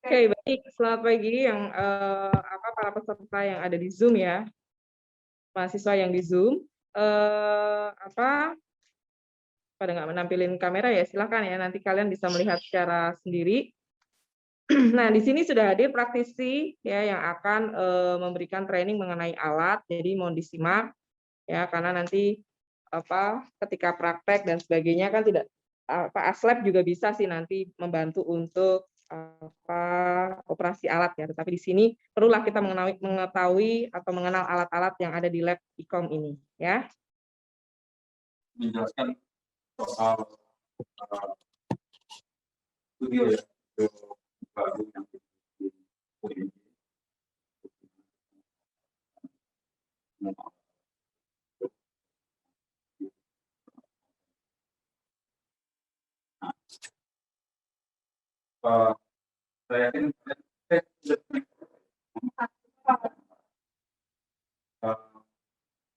Oke, baik. Selamat pagi yang para peserta yang ada di Zoom ya, mahasiswa yang di Zoom. Pada nggak menampilin kamera ya, silahkan ya. Nanti kalian bisa melihat secara sendiri. Nah, di sini sudah hadir praktisi ya yang akan memberikan training mengenai alat. Jadi mohon disimak ya, karena nanti ketika praktek dan sebagainya kan tidak aslab juga bisa sih nanti membantu untuk operasi alat ya. Tetapi di sini perlulah kita mengetahui atau mengenal alat-alat yang ada di lab IKOM ini ya. Menjelaskan soal studio ya, baru yang saya yakin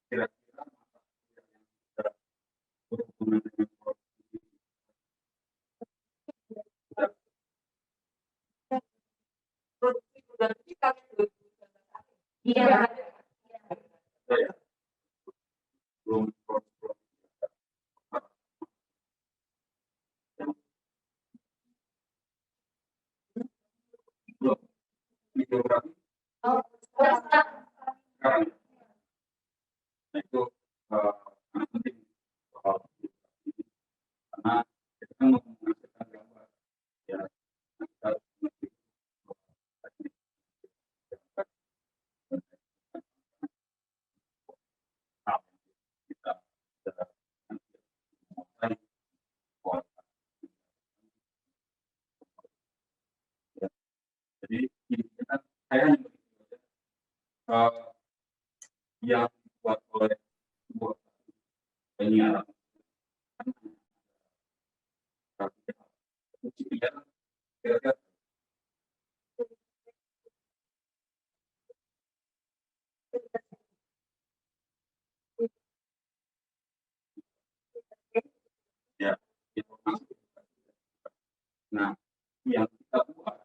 kira-kira berhubungan dengan Iya. saya belum videografi sekarang. Nah itu sangat penting soal karena kita kan mau menghasilkan gambar ya kita harus mengerti kita jadi ini kan saya yang dibuat oleh sebuah penyiaran kira-kira ya informasi. Nah, yang kita buat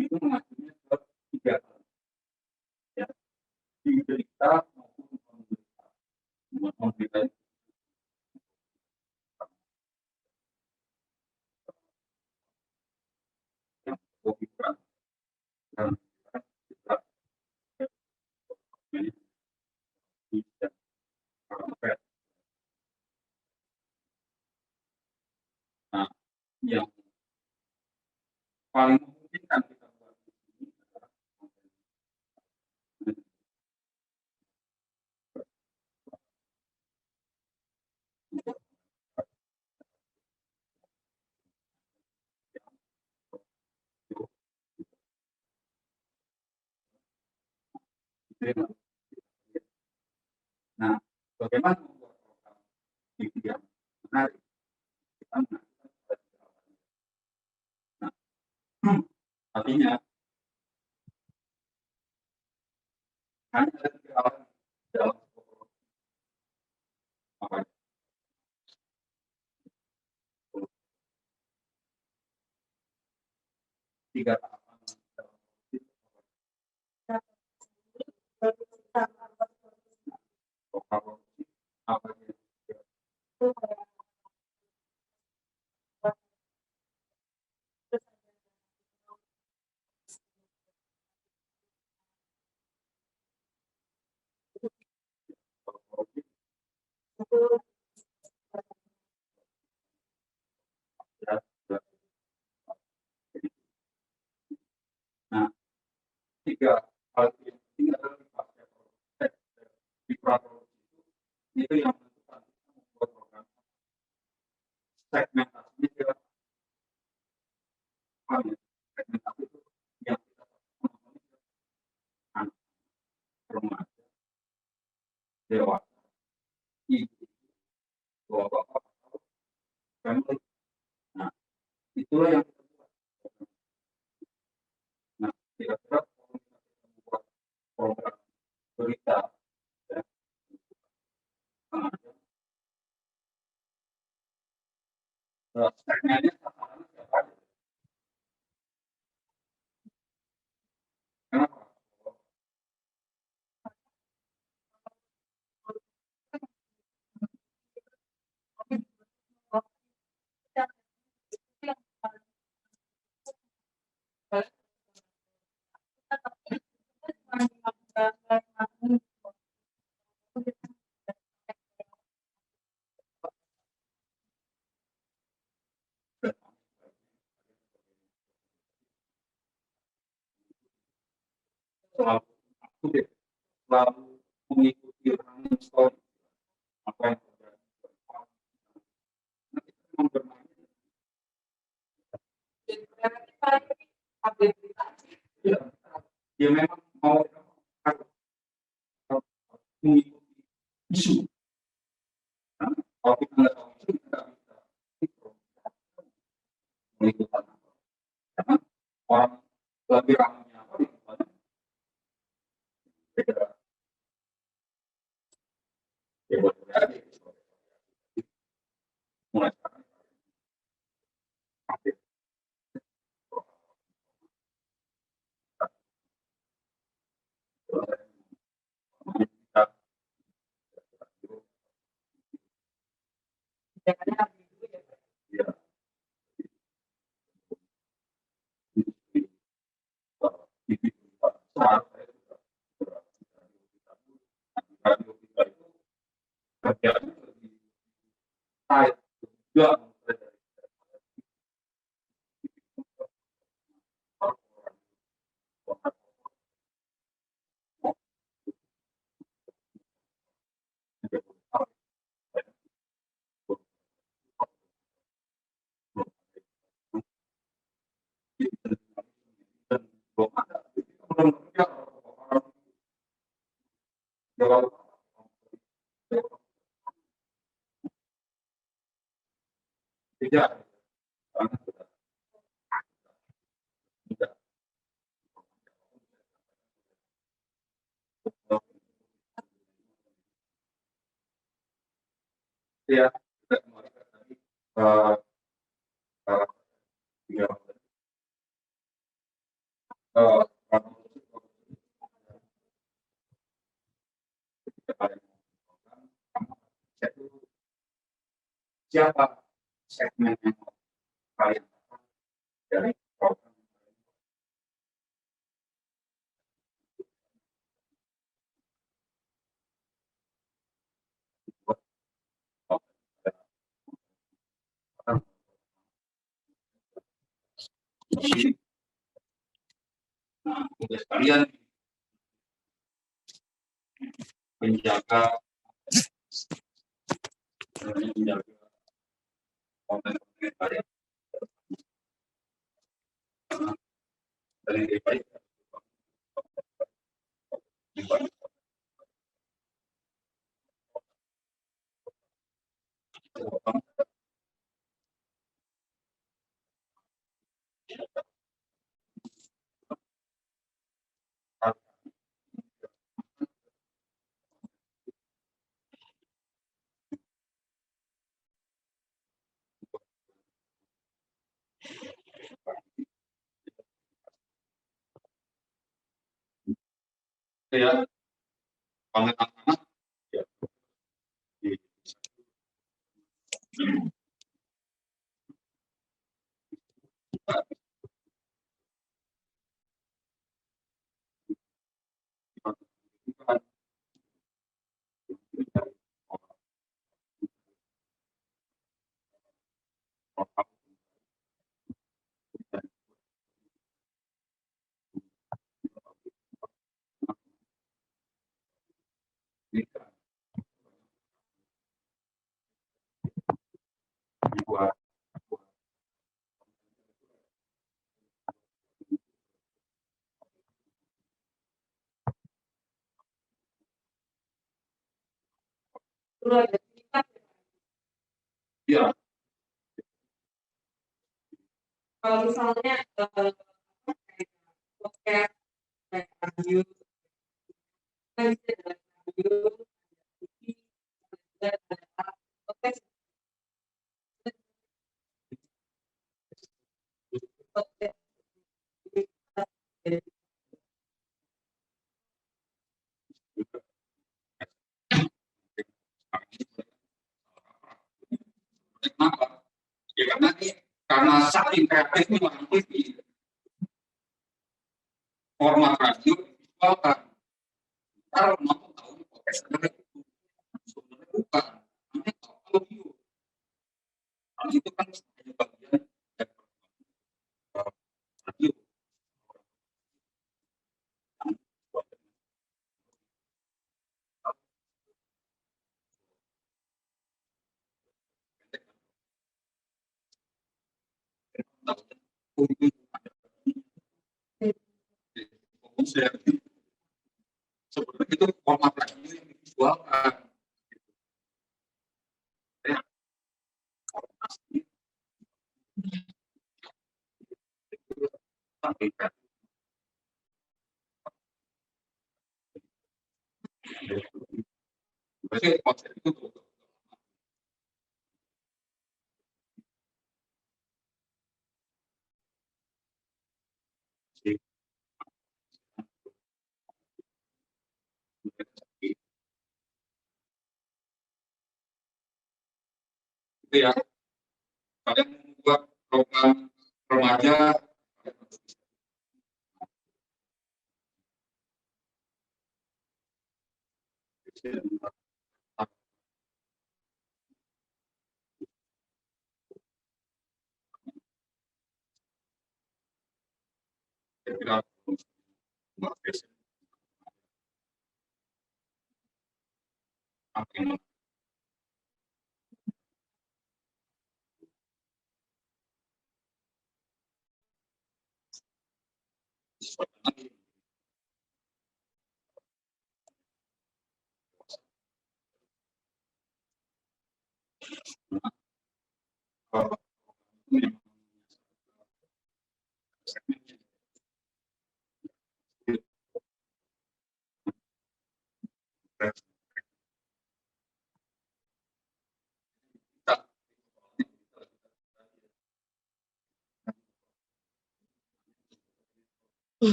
itu mengacunya ke 3 hal ya, di berita maupun memberikan yang bukan dan kita bisa parameter. Nah, yang paling memungkinkan kita buat di sini adalah nah, bagaimana membuat program yang menarik? Kita mengajukan nah, artinya hanya ada 3 alat dalam apa 3 tahapan dalam produksi apa yang produksi ya, nah 3 hal yang penting adalah di pasca produksi di praproduksi itu yang menentukan kita membuat program segmentasinya kira segmentasi itu yang kita anak remaja dewasa ibu bapak family. Nah itulah yang kita buat. Nah kira-kira kalau kita membuat program berita ya, segmennya sasarannya siapa aja selalu update, selalu mengikuti running story apa yang terjadi. Nah, kita memang bermain. Ya, dia memang mau mengikuti isu. Nah, kalau kita nggak tahu isu, kita nggak bisa mengikuti. Karena orang lebih ramainya apa di tempatnya beda. Ya boleh aja. Mulai sekarang. Update. Ya, radio kita itu kerjanya lebih tight juga belum ada. Belum kerja orang Jawa tidak. Karena sudah tidak. Ya, kita kembali ke tadi tiga siapa segmen yang kalian dari program ini. Nah, tugas kalian menjaga konten-konten kalian dari lebih baik. Ya, anak-anak ya, di buat ya, Kalau misalnya podcast kayak radio, kan bisa ada radio, TV, dan ada podcast. Podcast. kenapa? Ya karena saking kreatifnya orang TV, format radio visualkan. Kalau mau tahu podcast adalah itu, sebenarnya bukan. Namanya audio. Hal itu kan hanya bagian dari radio. Sebenarnya itu format lagi yang divisualkan. Sampaikan. Berarti konsep itu itu ya, kalian membuat program remaja kira-kira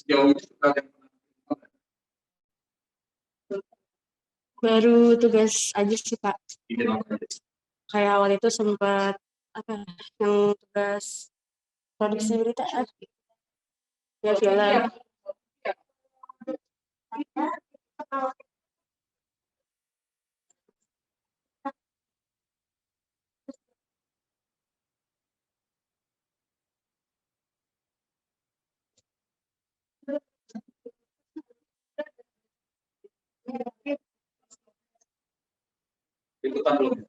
sejauh ini sudah ada Baru tugas aja sih Pak. yang Kayak awal itu sempat yang tugas produksi berita ya jualan. itu kan belum.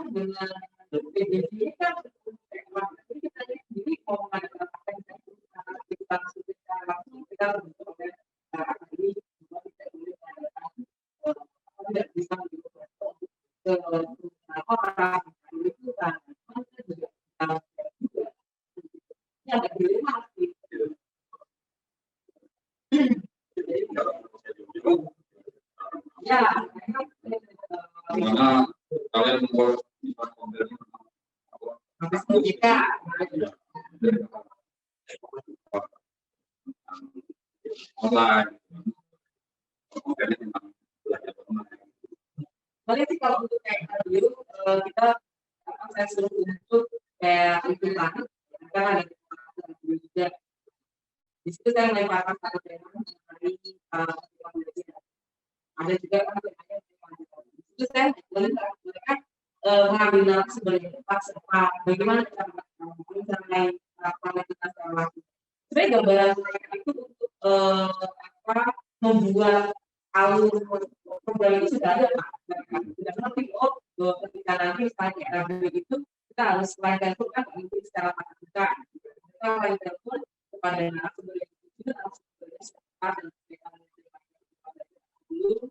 Dengan PJJ kan kita sendiri mau mengadakan kita tidak bisa orang itu kan ada dilema ya Gimana kalian membuat konten kita online, kontennya tentang belajar online. Boleh sih kalau untuk kayak dulu kita saya suruh untuk kayak itu kan karena ada juga di situ saya melemparkan satu tema dari ada juga kan temanya itu saya boleh mereka mengambil narasi sebagai tempat serta bagaimana cara mencapai kualitas relasi. Sebenarnya gambaran mereka itu untuk membuat alur program itu sudah ada Pak. Sudah ngerti ketika nanti misalnya radio itu kita harus lakukan kan itu secara tatap muka. Kita lakukan pun kepada narasumber yang itu narasumbernya secara dulu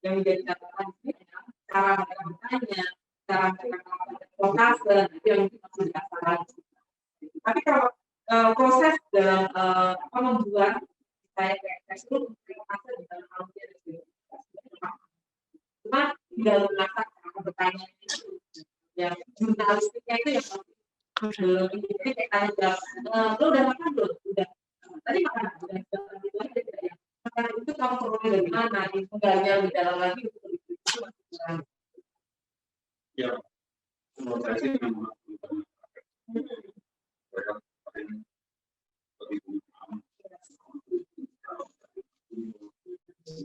yang menjadi catatan ini adalah cara mereka bertanya, cara mereka melakukan protase itu yang kita masih dilaksanakan. Tapi kalau proses dalam membuat saya kayak tekstur protase di dalam audio itu cuma tinggal mengasah cara bertanya itu yang jurnalistiknya itu yang belum ini kayak tanya lo udah makan belum? Udah tadi makan udah itu aja ya. Makanan itu kamu peroleh dari mana? Tinggalnya di dalam lagi untuk itu Ya, menurut saya sih memang Teori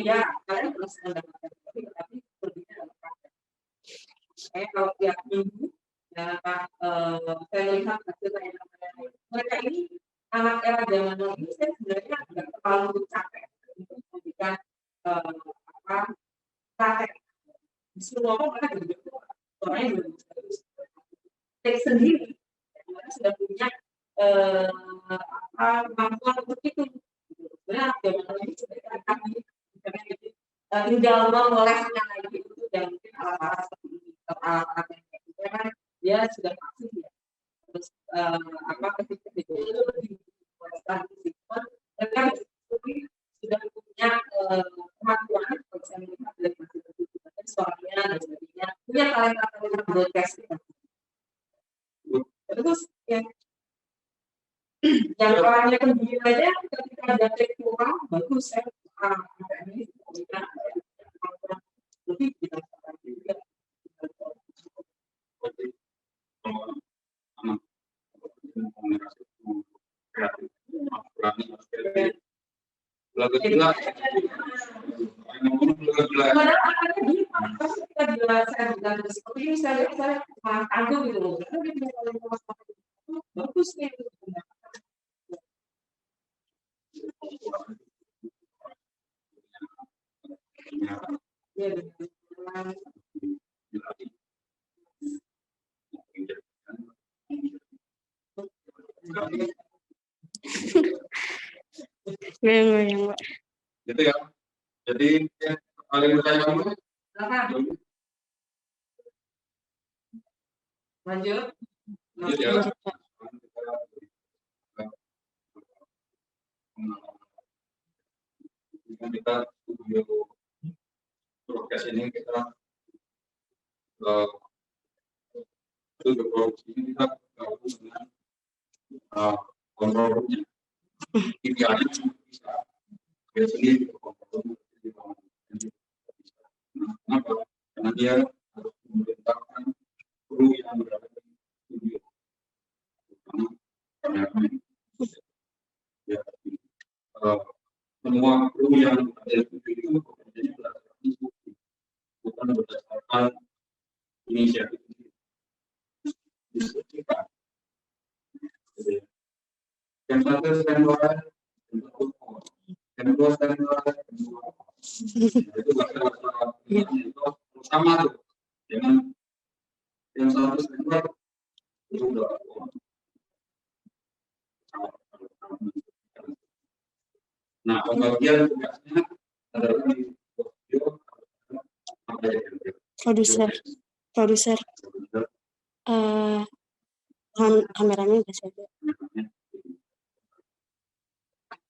ya, kalian harus mendapatkan teori, tapi berbeda dalam praktek. Kalau tiap minggu, ya, saya melihat hasil mereka ini anak era zaman now ini, saya sebenarnya nggak terlalu capek untuk memberikan praktek. Semua orang mereka begitu, orangnya bagus. Saya sendiri, mereka sudah punya kemampuan untuk itu. Sebenarnya zaman now ini sebenarnya kami tinggal memolesnya lagi itu yang mungkin alat-alat seperti ini, alat-alat yang kayak gitu kan dia sudah pasti ya. Terus ketika itu lebih mereka sudah punya kemampuan bisa melihat dari hasil itu suaranya dan sebagainya, punya talenta broadcasting. Terus ya yang orangnya kembali aja ketika ada teknologi bagus ya, ini lebih kita juga. Bagus nih. Goyang-goyang, Pak. Gitu ya. Jadi kalian bertanya dulu. Lanjut. Ya. Kita studio broadcast ini kita studio produksi ini kita gabung dengan kontrolnya. Idealnya bisa sendiri kontrol. Kenapa? Karena dia harus memerintahkan kru yang berada di studio. Semua kru yang ada di studio itu bekerjanya berdasarkan instruksi, bukan berdasarkan inisiatif. Yang satu standby, yang dua standby, itu sama tuh. Yang satu standby itu udah. Nah, pembagian tugasnya adalah di studio produser kameramen udah saja.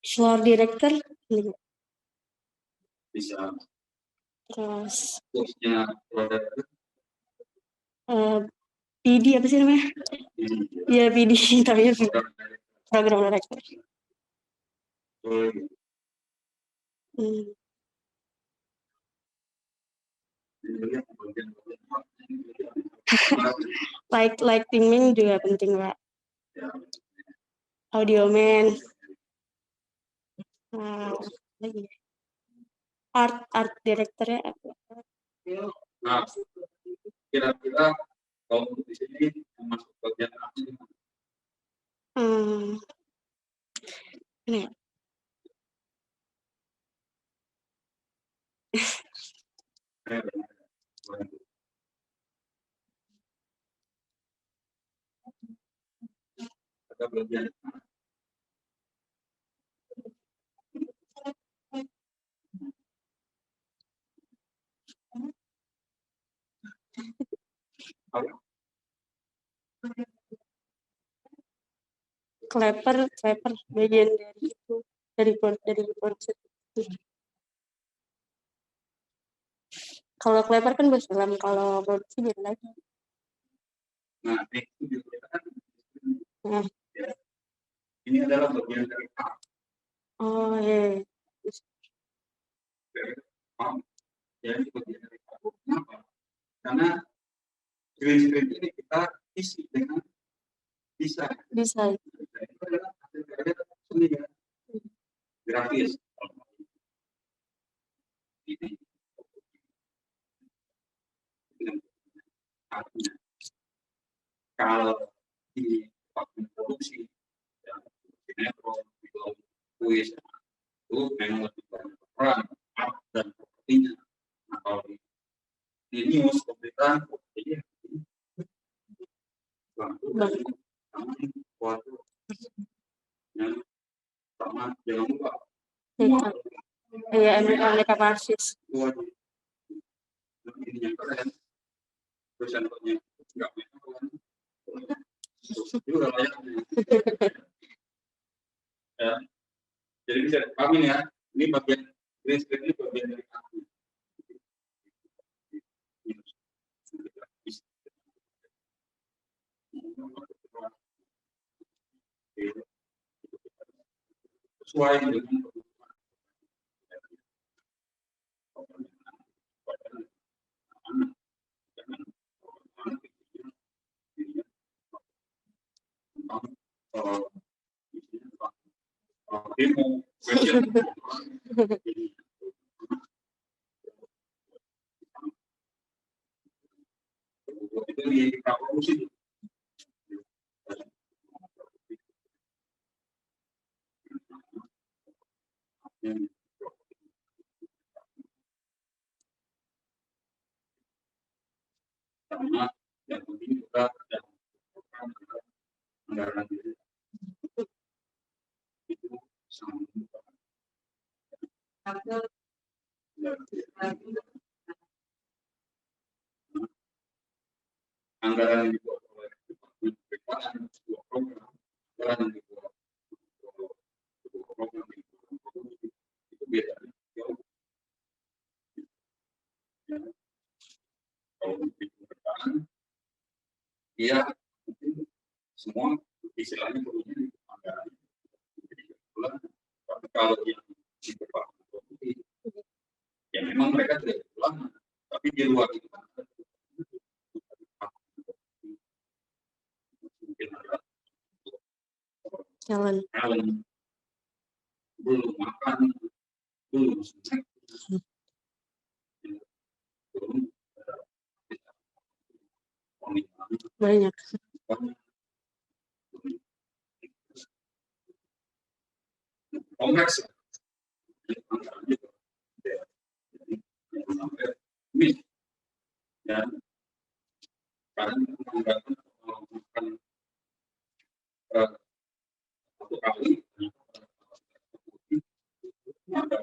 Floor director bisa. Terus Tugasnya PD apa sih namanya? Iya PD, tapi program director. Lighting juga penting, Pak. Audio man. Lagi. Art directornya apa? Nah, kira-kira kalau di sini masuk bagian apa? Ini ya. Ada bagian Clapper bagian dari itu dari konsep. Kalau Clapper kan bos dalam, kalau produksi beda lagi. Nah, ini adalah bagian dari A. Oh iya. Jadi bagian dari aku. Kenapa? Karena green screen ini kita isi dengan desain. Desain. Itu adalah hasil karya seni ya, grafis. Ini artinya kalau di waktu produksi ya, sinetron, film, kuis itu memang lebih banyak peran art dan propertinya. Nah, kalau di news pemberitaan ini sama waktu yang sama jangan lupa Iya, makeup artist. ini yang keren terus contohnya nggak juga layaknya ya. Jadi bisa dipahami ya, ini bagian green screen ini bagian dari aku. Sesuai dengan demo itu di praproduksi sama yang penting juga anggaran diri itu sangat anggaran yang dibuat oleh BPKN sebuah program, anggaran yang dibuat sebuah program itu bedanya jauh. Kalau di BPKN, dia mungkin semua istilahnya perlunya anggaran. Tapi kalau yang di BPKN, ya memang mereka tidak pulang, tapi di luar itu kan Jalan. Belum makan, belum snack, belum Banyak. kompleks dan karena menggunakan satu kali ada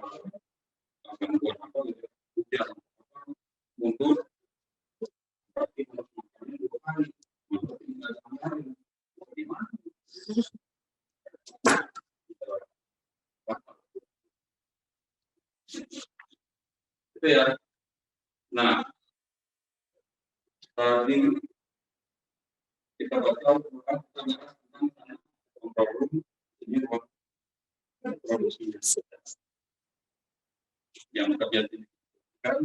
gangguan apa gitu hujan mundur berarti harus makannya 2 kali mundur tinggal 1 hari bagaimana itu ya. Nah ini kita bakal tentang kontrol ini produksi yang kerja di kan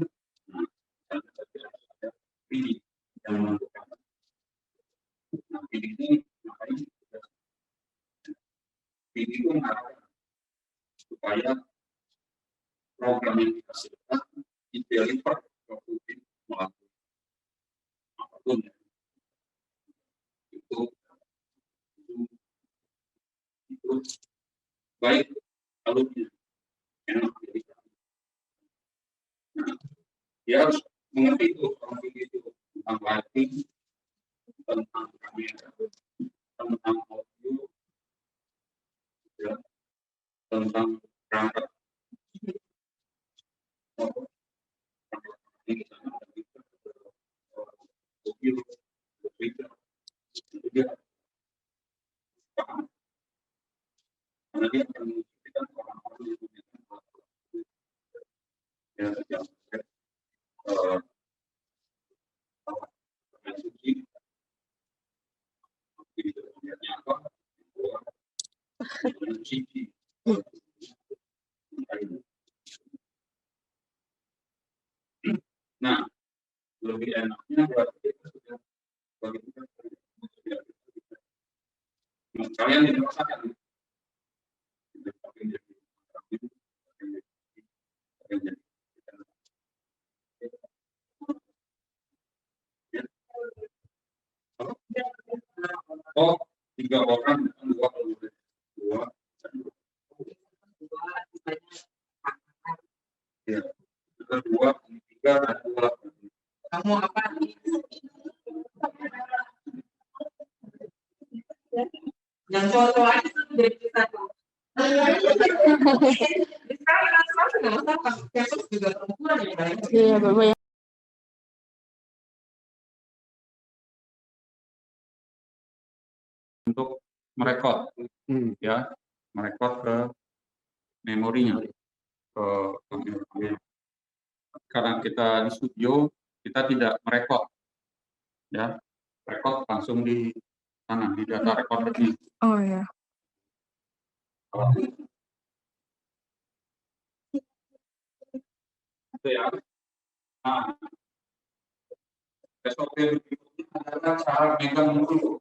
ada pilih yang menentukan. Nah pilih ini ngapain? Pilih itu mengarahkan supaya program yang dihasilkan dideliver ke publik melalui apapun ya. Itu baik kalau enak jadi. Nah, dia harus mengerti itu tentang lighting, tentang kamera, tentang audio, ya, tentang perangkat. Ini sana audio, video, itu dia paham. Karena dia akan menunjukkan orang-orang yang menggunakan ya, yang suci, videonya apa, suci. Nah, lebih enaknya berarti kita sudah bagi kalian dirasakan. Oh, 3 orang, 2 kalau boleh. 2. Ya, 2, 3, dan 2. Kamu apa? Yang cowok-cowok aja tuh jadi kita tuh. Sekarang langsung nggak masalah. Besok juga perempuan ya. Iya, Bapak ya. Untuk merekod, ya, merekod ke memorinya, ke memori. Karena kita di studio, kita tidak merekod, ya, rekod langsung di sana, di data recordernya. Oh ya. Itu ya. Nah, SOP berikutnya adalah cara megang dulu.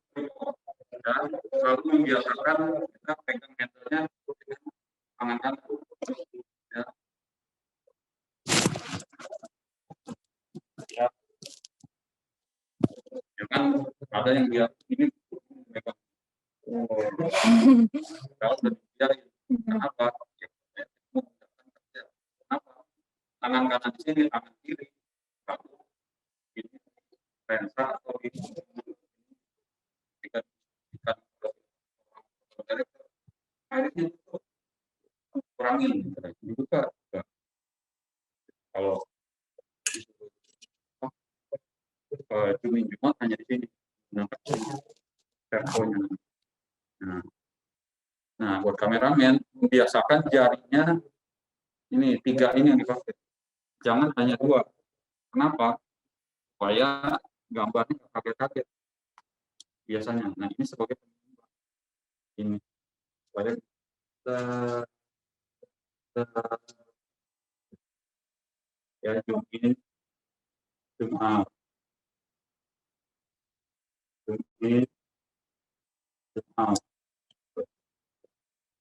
Ya, selalu membiasakan kita pegang meternya dengan tangan kanan. Ya. Ya. Ya kan ada yang dia ini megang. Kalau udah dibiarin, kenapa? Kenapa? Tangan kanan di sini, tangan kiri. Kalau ini lensa atau ini akhirnya kurangin dibuka. Kalau cuma hanya di sini mengangkat servonya. Nah, buat kameramen biasakan jarinya ini 3 ini yang dipakai. Jangan hanya 2. Kenapa? Supaya gambarnya nggak kaget-kaget biasanya. Nah, ini sebagai penyeimbang. Ini supaya kita ya zoom in, zoom out, zoom in, zoom out.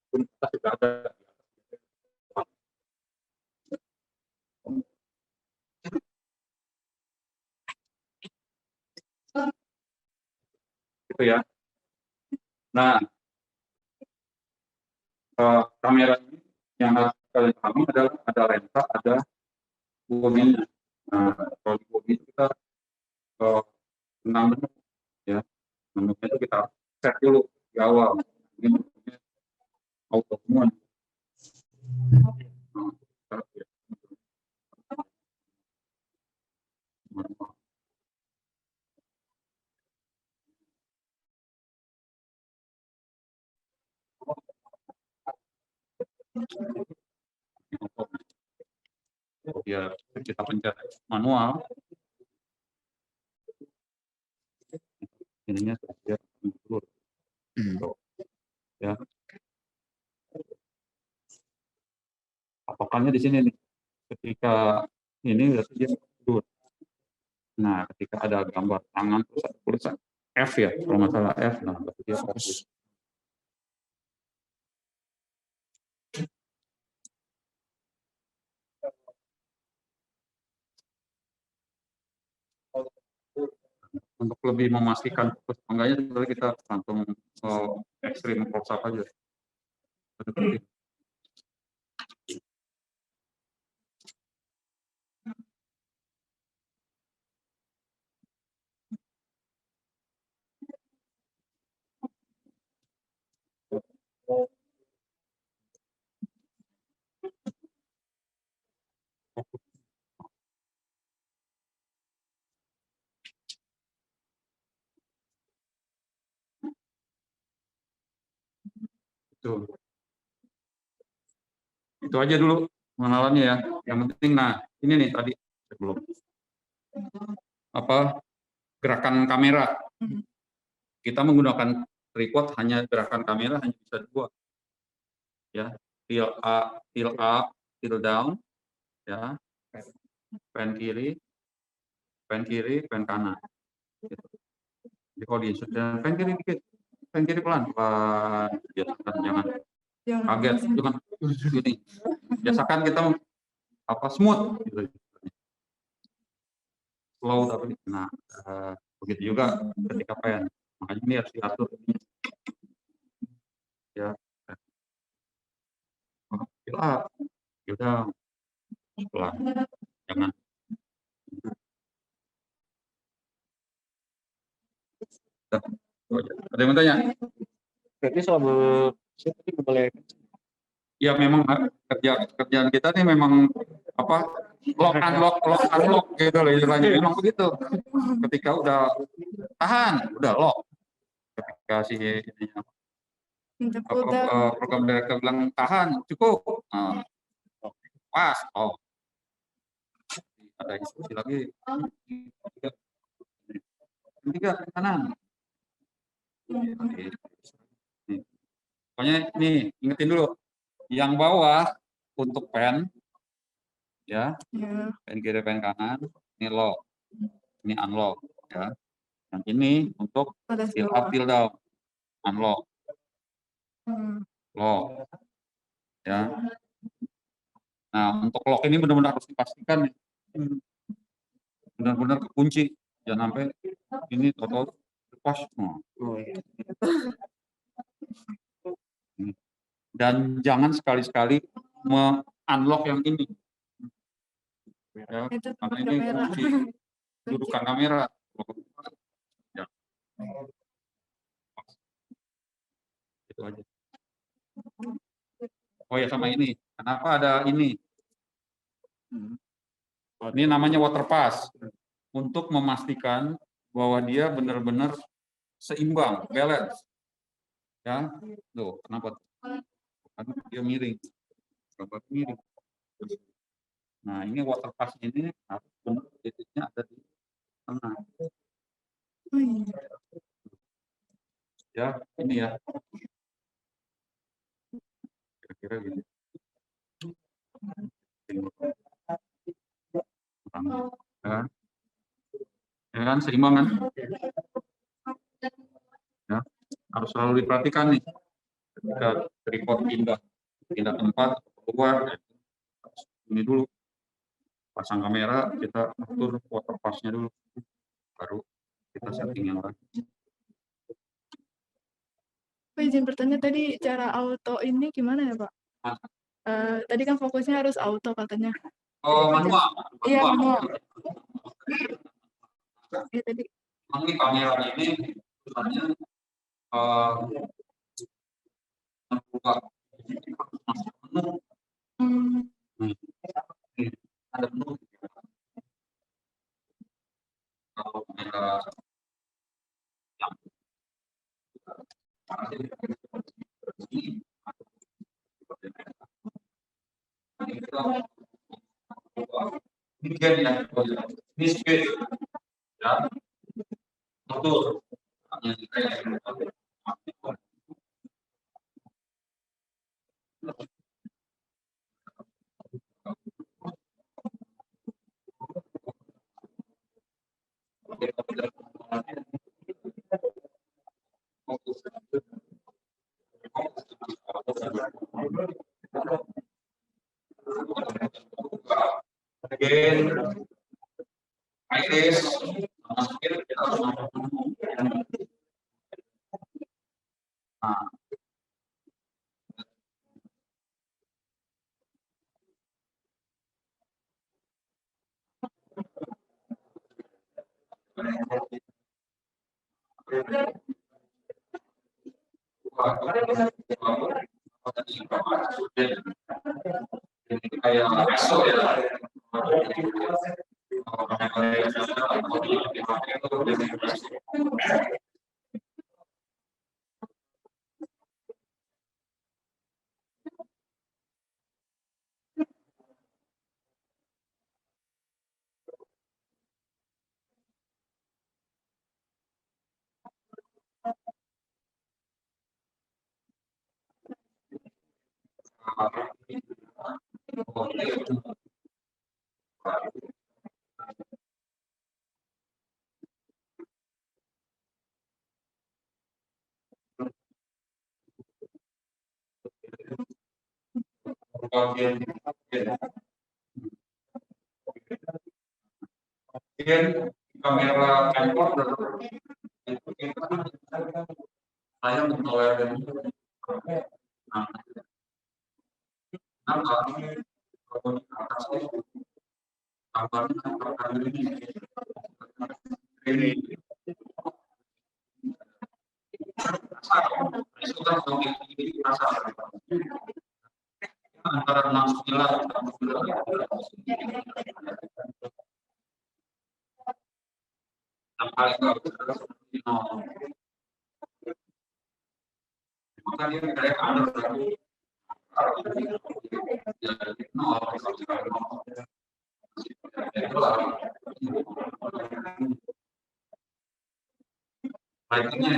Pun kita sudah ada. Gitu ya. Nah, kamera ini yang harus kalian pahami adalah ada lensa, ada bodinya. Nah, kalau di bodi kita 6 menit, ya. Menurutnya itu kita set dulu di awal. Ini auto semua. Biar kita pencet manual, ininya sudah mundur. Ya. Patokannya di sini nih. Ketika ini berarti dia mundur. Nah, ketika ada gambar tangan tulisan F ya, kalau masalah F, nah berarti dia fokus. Untuk lebih memastikan fokus enggaknya, sebenarnya kita langsung ekstrim close up aja. Itu aja dulu pengenalannya ya. Yang penting, nah ini nih tadi sebelum apa gerakan kamera. Kita menggunakan tripod hanya gerakan kamera hanya bisa 2. Ya, tilt up, tilt down, ya, pan kiri, pen kiri, pen kanan. Gitu. Jadi kalau di pen kiri dikit, pen kiri pelan, biasakan jangan kaget, jangan gini. Biasakan kita smooth, gitu. Slow tapi, nah begitu juga ketika pen, makanya ini harus diatur. Ya, fill up, yaudah pelan, jangan. Ada yang mau tanya? Berarti selama saya tadi nggak boleh. Ya memang kerjaan kita nih memang lock unlock gitu loh istilahnya. Memang begitu. Ketika udah tahan, udah lock. Ketika si program director bilang tahan, cukup. Pas. Oh. Ada instruksi lagi. Tiga kanan. Pokoknya nih ingetin dulu. Yang bawah untuk pen, ya, pen kiri, pen kanan, ini lock, ini unlock, ya. Yang ini untuk fill up, fill down, unlock, lock, ya. Nah, untuk lock ini benar-benar harus dipastikan, benar-benar kekunci, jangan sampai ini total lepas. Oh, iya. Dan jangan sekali-sekali unlock yang ini, ya, karena ini kunci dudukan kamera. Ya. Itu aja. Oh ya, sama ini, kenapa ada ini? Ini namanya water pass untuk memastikan bahwa dia benar-benar seimbang, balance. Ya, tuh kenapa? Karena dia miring, miring. Nah, ini water pass ini harus benar titiknya ada di tengah. Ya, ini ya. Kira-kira gini. Ya kan, seimbang kan? Ya, harus selalu diperhatikan nih. Ketika tripod pindah tempat, keluar, ini dulu. Pasang kamera, kita atur water pass-nya dulu. Baru kita setting yang lain. Pak, izin bertanya tadi cara auto ini gimana ya Pak? Tadi kan fokusnya harus auto katanya. Oh, manual. Iya, manual. Ya, tadi. Ini kamera ini sebenarnya membuka menu. Ada menu. Kalau kamera ini speed, ya, betul. Again, iris, kayak ESO ya. bagian kamera camcorder itu kita saya mentolerir nah kalau di atas itu gambarnya ini itu kan antara 69 kali seperti nol. Maka dia kayak ada berarti jadi nol kali nol. Baiknya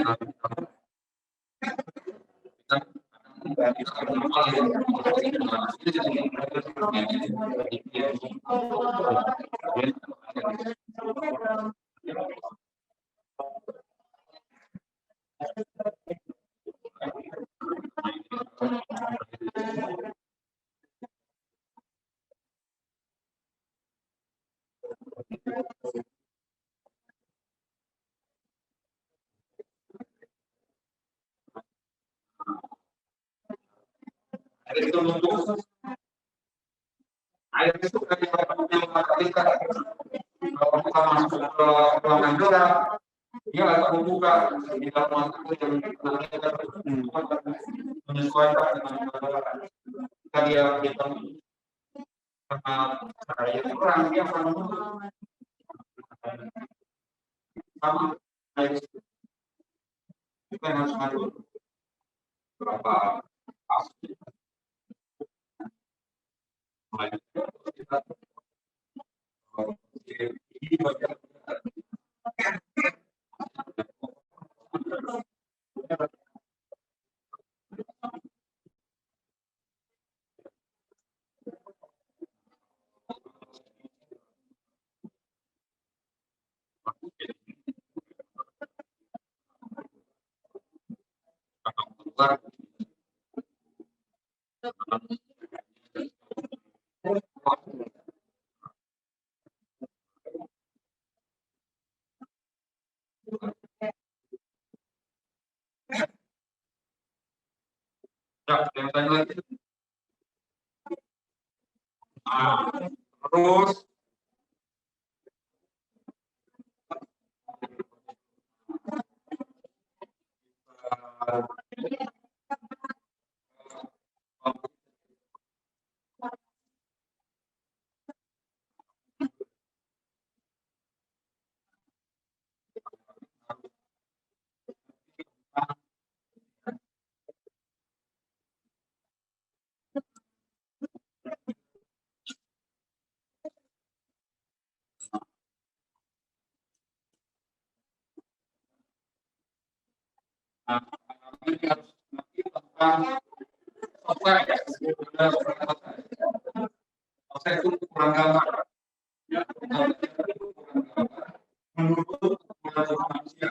itu untuk air itu kayak kita kalau kita masuk ke ruangan gelap dia akan membuka di dalam yang menyesuaikan dengan kita dia karena cahaya kurang dia akan membuka sama air kita harus ngatur berapa ya, yang tanya lagi. Terus ini harus tentang otak itu kurang gambar menurut manusia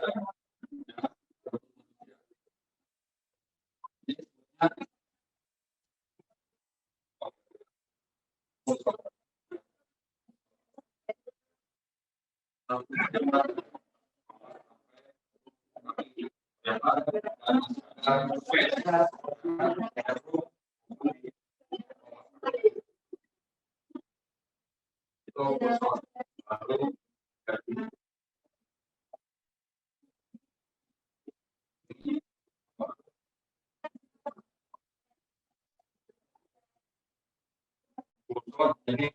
jadi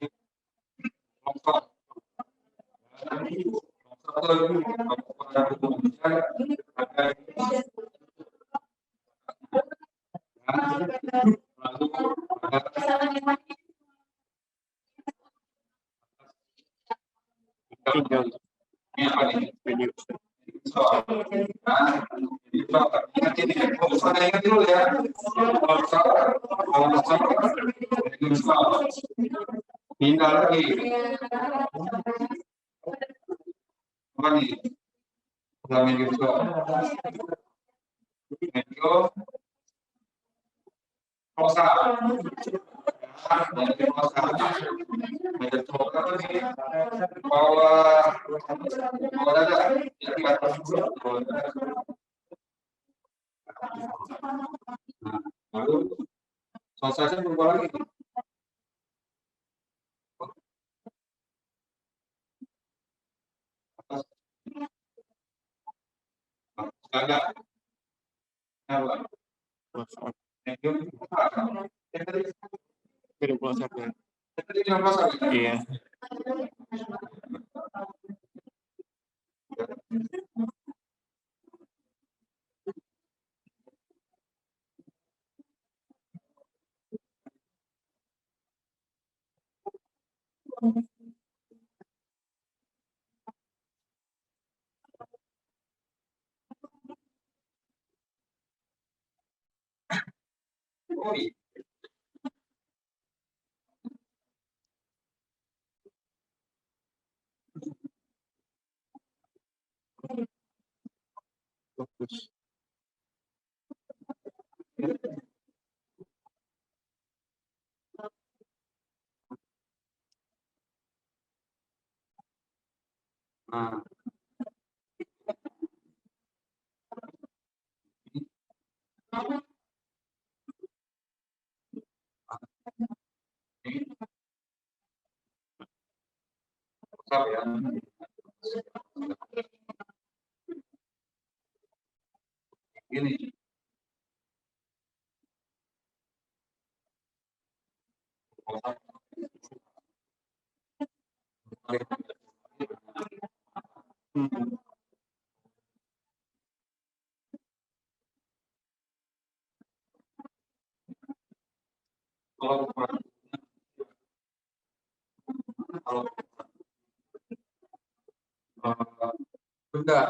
tinggal lagi apa nih medio prosa bawah dada, ya di atas bawah dada. Lalu sensasi berubah lagi. Atas. Agak. Apa? Beda puasa kan? Iya. Iya. Oh iya. Fokus. Nah. Ya. Ini. Kalau enggak.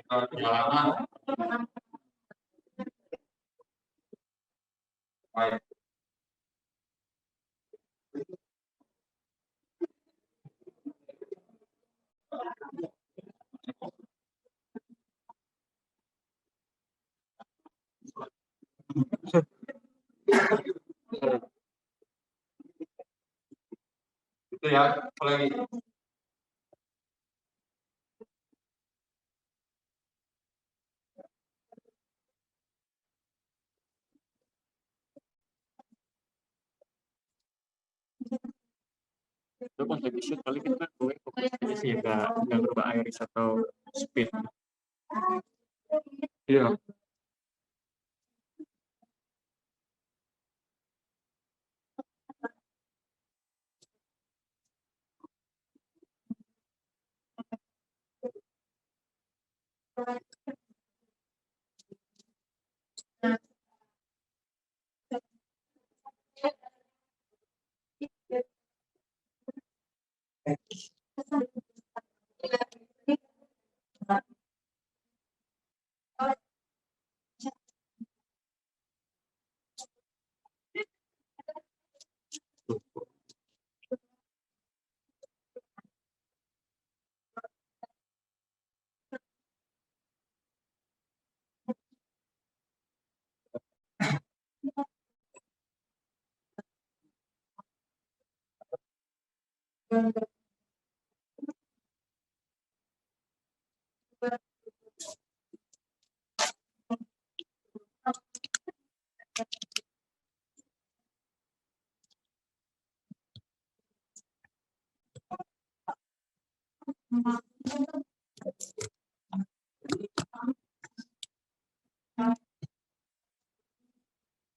Perjalanan. Baik. Itu ya, apalagi. Itu pas lagi shoot kali kita gue fokus aja sih nggak berubah iris atau speed. Iya.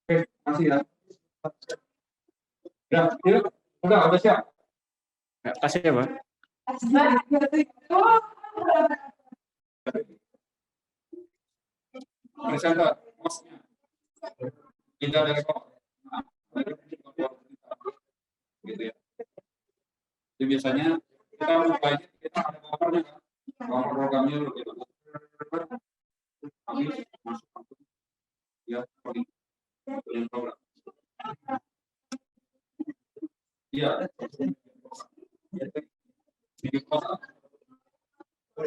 Oke, makasih ya. Ya, udah siap. kasih ya, Pak. Presenter, hostnya. Kita dari kok. Gitu ya. Jadi biasanya kita mulainya kita ada covernya kan. Cover programnya dulu kita. Habis masuk ya program. Iya. Video puasa.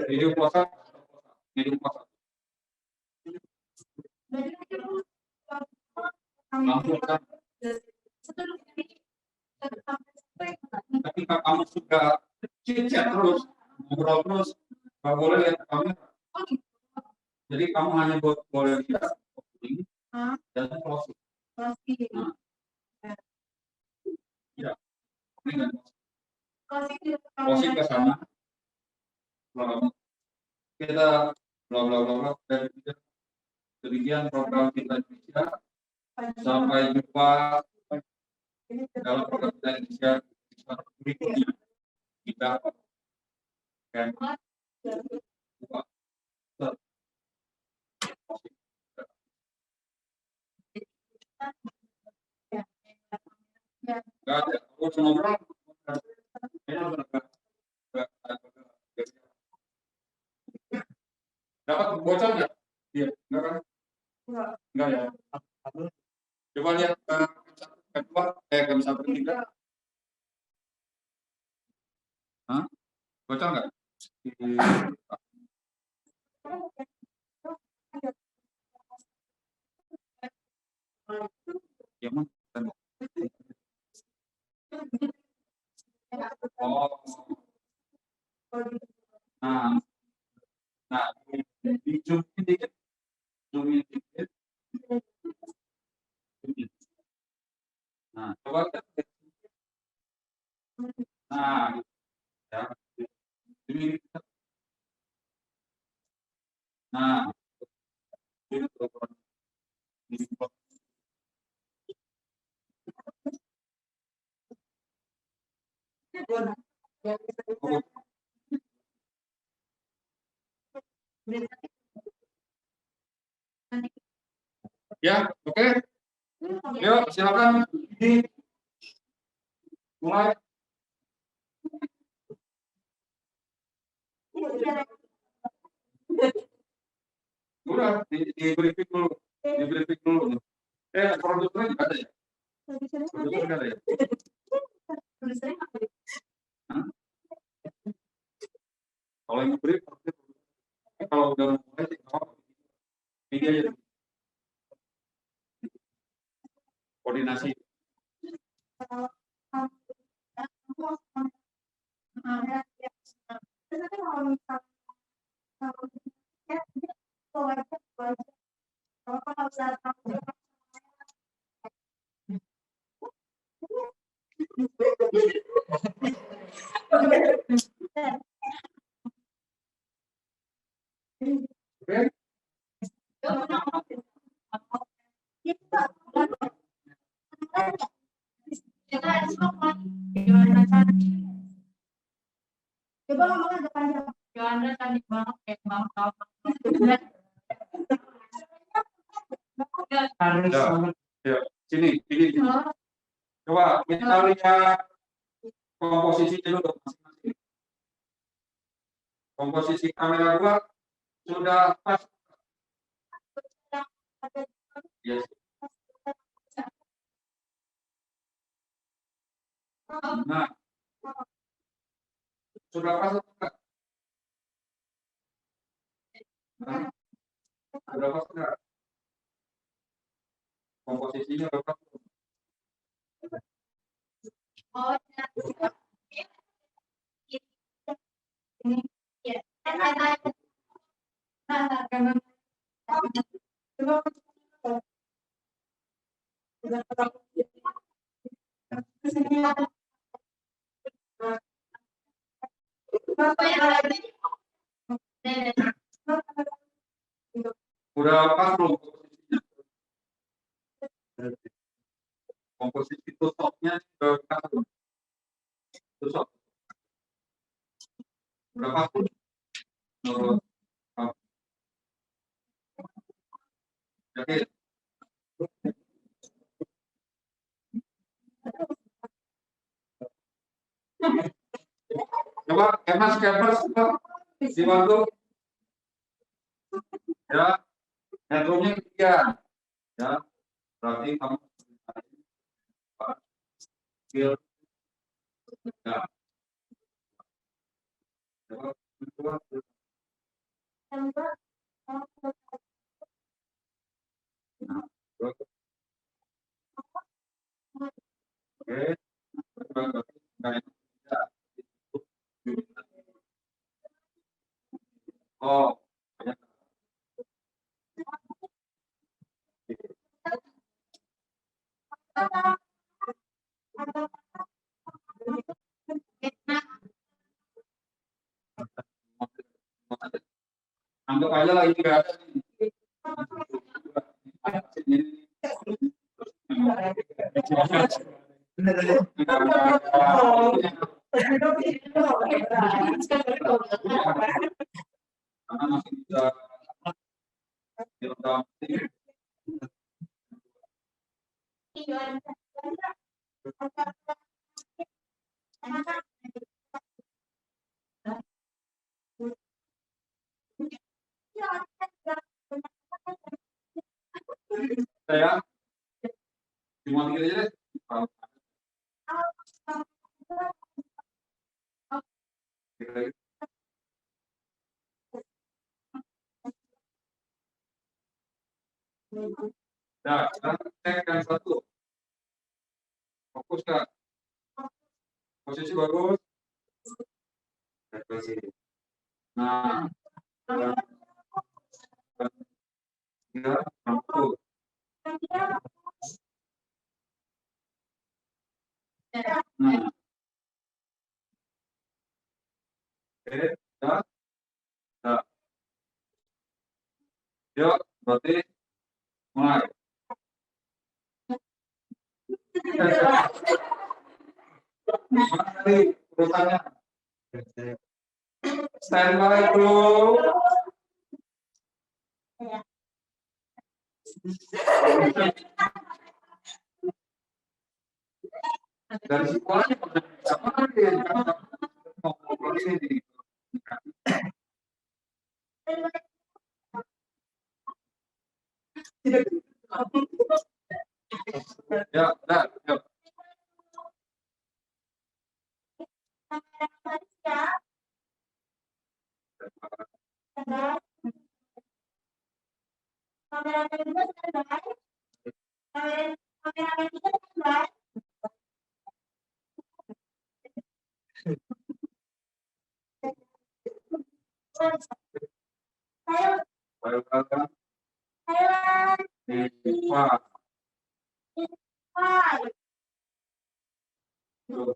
Video puasa. Video puasa. Langsung kan. Ketika kamu sudah chat terus, ngobrol terus, nggak boleh lihat kamera. Jadi kamu hanya boleh lihat opening dan closing. Nah, ya, opening dan closing ke sana. Kita bla bla bla bla dan demikian program kita Indonesia. Sampai jumpa dalam program kita Indonesia berikutnya. Kita akan buka. Nggak ada, aku cuma ngobrol. Dapat bocor nggak? Iya, enggak kan? Enggak ya. Coba lihat kedua, ke ketiga. Hah? Bocor nggak? Ya, Mas. Oh. Nah, di zoom dikit, zoom dikit. Nah, coba lihat. Nah, ya. Ini. Nah, ini program. Ya, oke. Yuk, silakan. Ini mulai. Udah, di briefing dulu. Di briefing dulu. Produsernya juga ada ya? Produsernya ada ya? Hah? Kalau yang brief, kalau udah mulai sih nggak apa-apa. Ini aja. Koordinasi. Oke. Ya, sini. Coba kita lihat komposisi dulu masing-masing. Komposisi kamera gua sudah pas. Yes. Nah, sudah pas atau enggak? Nah, sudah pas enggak? Komposisinya sudah pas. Udah pas belum komposisinya? Komposisi tusoknya sudah pas belum? Tusok. Skepers dibantu ya, headroomnya ketinggian ya, berarti kamu skill ya. Oh, anggap aja lah ini nggak ada nih. Karena masih bisa direkam. Saya dimatikan aja deh. Nah, sekarang cek yang satu. Fokus Kak. Posisi bagus. Nah, ya, mampu. Nah, oke, ya, ya. Yuk, berarti mulai. Mana tadi urutannya? Standby dulu. Dari sekolahnya sama mau ini. Ya, dah, yuk. Baru kan? Wah. Tuh.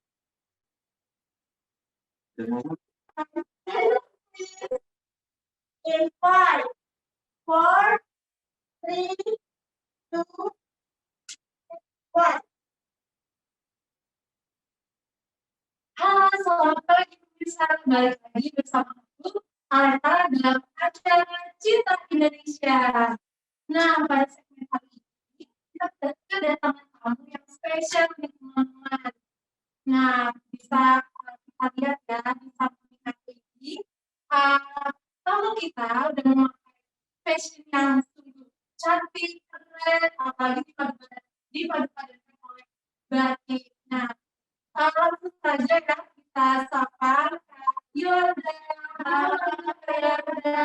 In 5, 4, 3, 2, 1. Halo, selamat pagi pemirsa. Balik lagi bersama aku, Aleta, dalam acara Cinta Indonesia. Nah, pada segmen kali ini, kita kedatangan tamu yang spesial nih, teman-teman. Nah, bisa kita lihat ya, di samping kaki ini, tamu kita udah memakai fashion yang sungguh cantik, keren, apalagi dipadupadankan oleh batik. Nah, langsung saja ya kita sapa Kak Yorda. Halo Kak Yorda.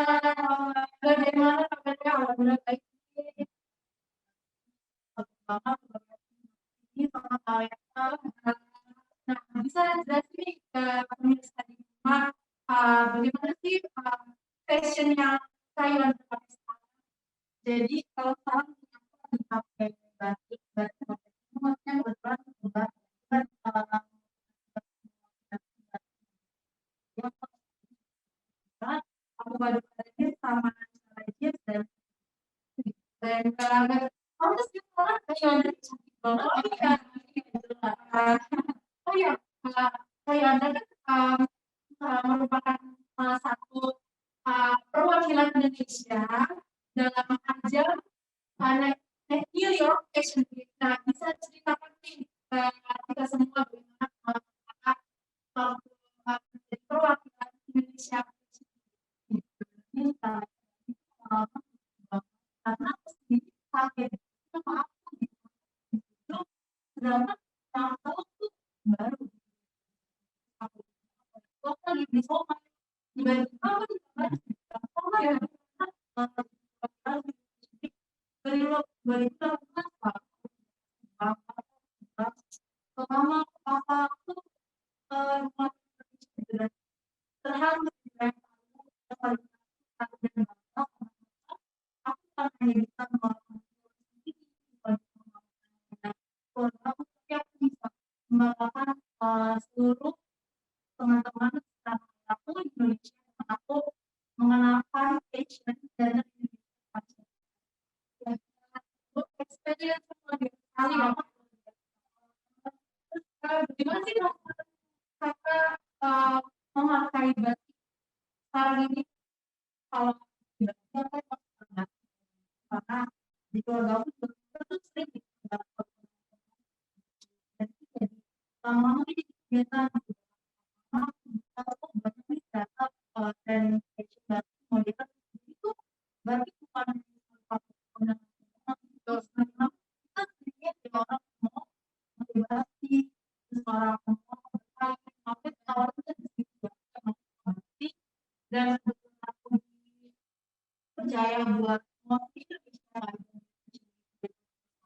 Bagaimana kabarnya? Alhamdulillah baik. Ini sama Kak. Nah, bisa jelasin nih ke pemirsa di rumah bagaimana sih fashion yang saya pakai sekarang. Jadi kalau sekarang dipakai batik maksudnya kebetulan aku baru ini sama jeans dan kalangan harus kita kayak ada cantik banget. Oh ya, kayak ada merupakan salah satu perwakilan Indonesia dalam ajang New York Fashion Week. Nah, bisa ceritakan nih kita semua bagaimana kalau menjadi perwakilan fashion dan experience sekali ya. Bagaimana sih kakak memakai batik sekarang ini? Kalau karena di keluarga aku juga itu sering lama-lama jadi kegiatan kalau banyak nih data dan fashion batik modern itu batik bukan terus memang kita lihat ya orang mau batik terus orang mau berkarya tapi awal kita di situ batik dan aku percaya buat motif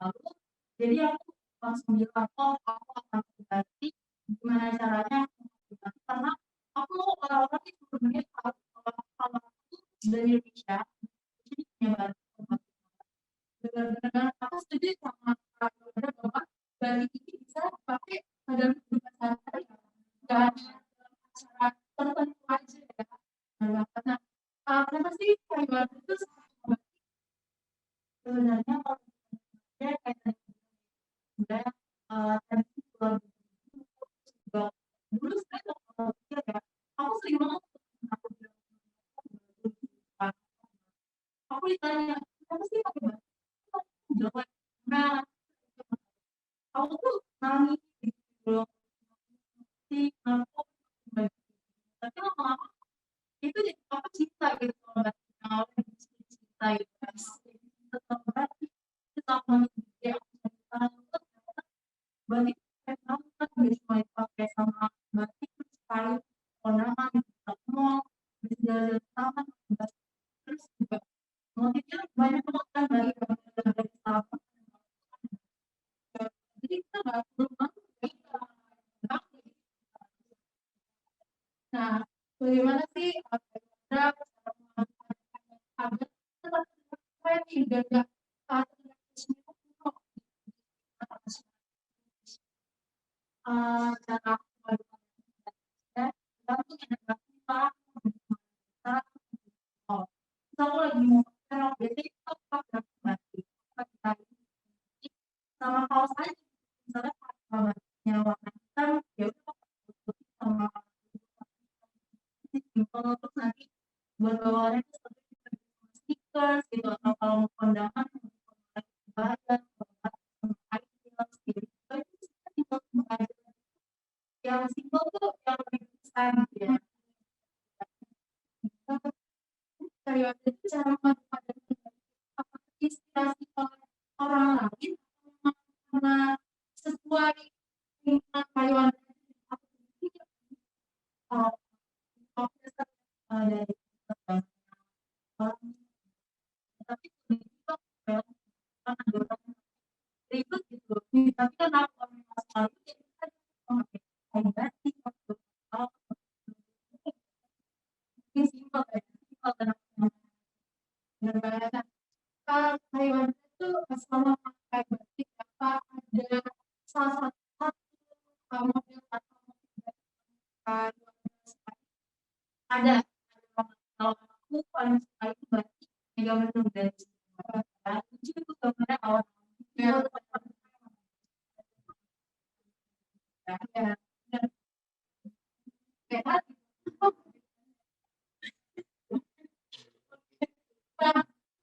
lalu jadi aku langsung bilang oh aku akan berarti gimana caranya karena aku orang-orang itu sebenarnya kalau aku dari Indonesia jadi punya batik benar-benar aku setuju sama benar bahwa batik ini bisa dipakai dalam kehidupan sehari-hari nggak hanya acara tertentu aja ya karena kenapa sih kayak batik itu sebenarnya kalau kayak udah tadi juga dulu saya kalau pikir ya aku sering banget aku ditanya kenapa sih pakai batik jelek nah aku tuh nangis gitu sih kenapa tapi lama-lama itu jadi apa cinta gitu kalau batik yang awalnya cinta gitu kan tetap batik tetap ya batik kan bisa cuma dipakai sama batik sekali ornamen mall bisa taman terus juga motifnya banyak banget kan dari sabun jadi kita nggak perlu banget nah bagaimana sih ada cara aku lagi mau biasanya kita pakai batik sama kaos aja misalnya batiknya warna hitam ya udah sama simpel terus nanti buat bawaannya itu seperti stiker gitu atau kalau mau kondangan badan yang simpel tuh yang lebih besar gitu ya karya itu cara memanfaatkan inspirasi orang lain karena sesuai dengan karyawan aku sendiri dari tapi ribet gitu tapi kan aku masalah itu kita memakai kain batik mungkin simpel ya simpel dan kalau karyawan itu selama pakai batik apa ada salah satu model atau ada kalau aku paling suka itu batik yang gambar dari lucu itu gambarnya awal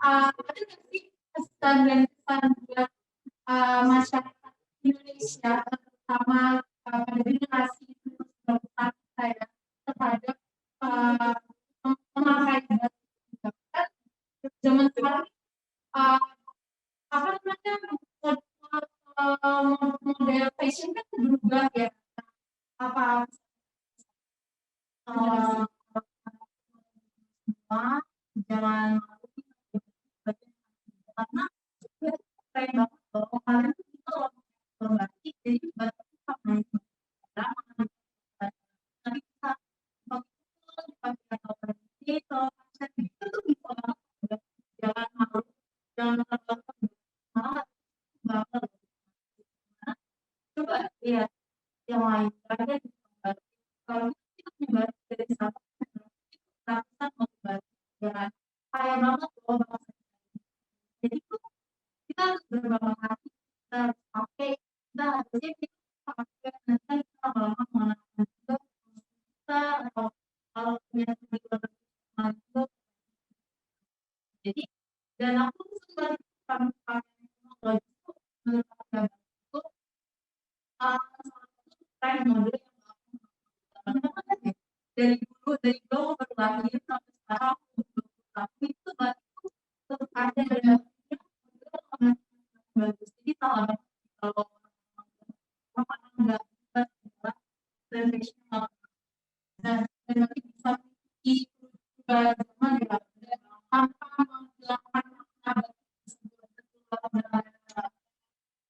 ada nggak sih pesan dan kesan buat masyarakat Indonesia terutama pada generasi saya terhadap memakai batik zaman sekarang apa namanya model fashion kan berubah ya apa semua jangan karena keren banget loh kalian tuh itu batik jadi batik itu sama nanti kita dipakai itu tuh bisa banget jangan malu jangan malah banget coba lihat yang lain ada di kalau kita punya batik dari sana ratusan mau batik kaya banget loh bahasa. Jadi tuh kita harus berbangga hati, kita harus pakai, kita harusnya kita pakai nanti kita lama menggunakan juga kita atau kalau punya kebutuhan juga. Jadi dan aku suka pakai teknologi itu menurut aku itu tren mode yang dari dulu dari dulu baru lahir sampai sekarang aku itu baru tetap ada dan bagus. Jadi salah kalau apa enggak bisa transaksional dan nanti bisa di zaman tanpa menggunakan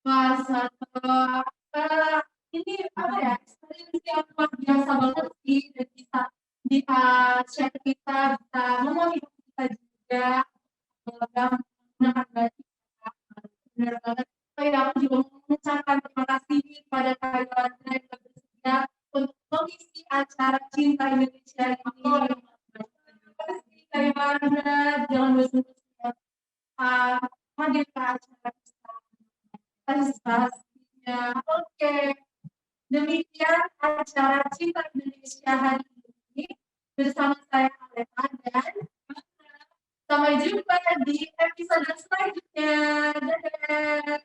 bahasa ini apa ya experience yang luar biasa banget sih dan bisa share kita bisa ngomong hidup kita juga dalam menggunakan bahasa benar banget. Aku juga mengucapkan terima kasih kepada Kak Yolanda yang bersedia untuk mengisi acara Cinta Indonesia ini. Terima kasih Kak Yolanda, jangan bosan-bosan hadir ke acara kita. Pastinya. Oke. Demikian acara Cinta Indonesia hari ini bersama saya Aleta dan sampai jumpa di episode selanjutnya. Dadah.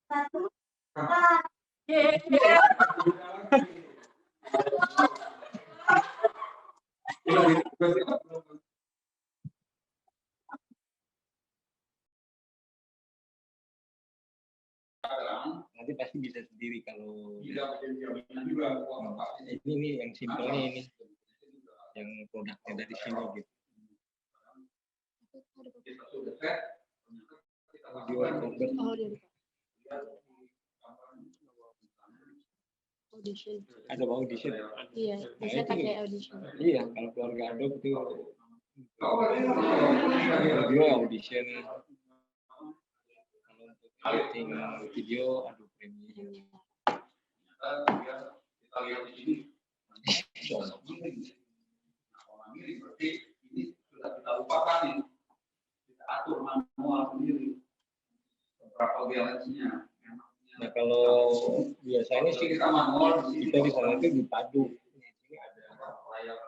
Satu. Nanti pasti bisa sendiri kalau ini yang simpelnya ini yang produknya dari sini gitu. Audition. Ada audition. Iya, bisa pakai audition. Iya, kalau keluarga Adobe itu video audition. Kalau untuk editing video Adobe Premiere. Kita lihat di sini. Berarti ini sudah kita lupakan nih. Kita atur manual sendiri. Beberapa balance-nya. Nah kalau biasanya sih kita manual kita di sana itu dipadu. Ini ada layar